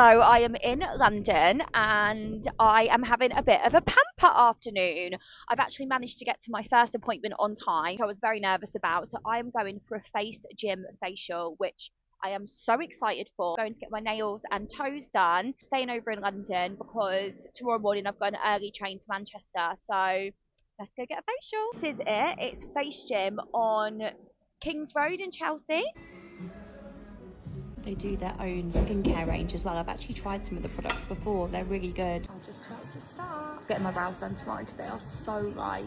So I am in London and I am having a bit of a pamper afternoon. I've actually managed to get to my first appointment on time, which I was very nervous about. So I am going for a face gym facial, which I am so excited for. I'm going to get my nails and toes done. Staying over in London because tomorrow morning I've got an early train to Manchester. So let's go get a facial. This is it. It's Face Gym on Kings Road in Chelsea. They do their own skincare range as well. I've actually tried some of the products before. They're really good. I'm just about to start getting my brows done tomorrow because they are so light.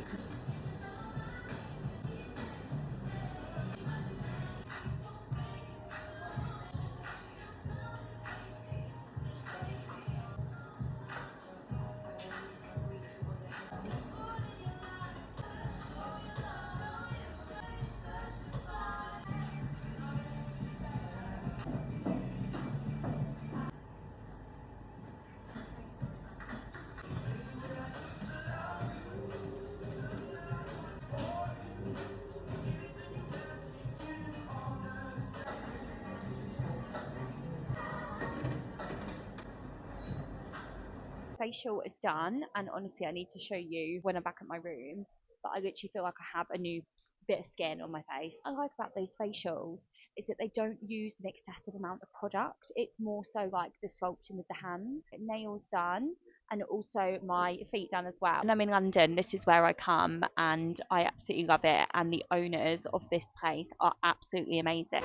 Facial is done, and honestly I need to show you when I'm back at my room, but I literally feel like I have a new bit of skin on my face. What I like about those facials is that they don't use an excessive amount of product. It's more so like the sculpting with the hands. Nails done, and also my feet done as well. And I'm in London, this is where I come, and I absolutely love it, and the owners of this place are absolutely amazing.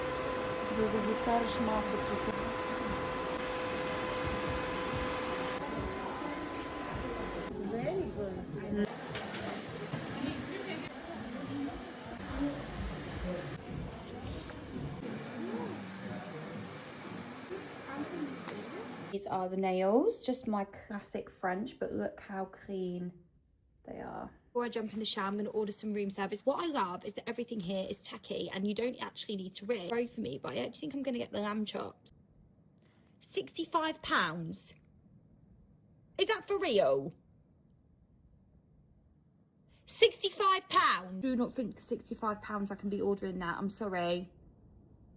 These are the nails, just my classic French, but look how clean they are. Before I jump in the shower, I'm going to order some room service. What I love is that everything here is tacky and you don't actually need to ring. Sorry for me, but I actually think I'm going to get the lamb chops. £65? Is that for real? £65? Do not think for £65 I can be ordering that. I'm sorry.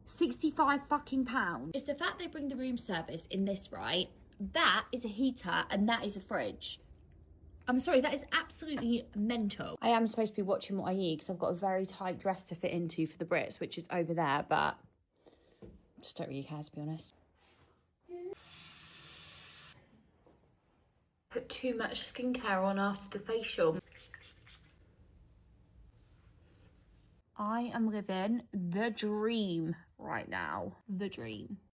65 fucking pounds. It's the fact they bring the room service in this, right? That is a heater and that is a fridge. I'm sorry, that is absolutely mental. I am supposed to be watching what I eat because I've got a very tight dress to fit into for the Brits, which is over there, but I just don't really care, to be honest. Put too much skincare on after the facial. I am living the dream right now. The dream.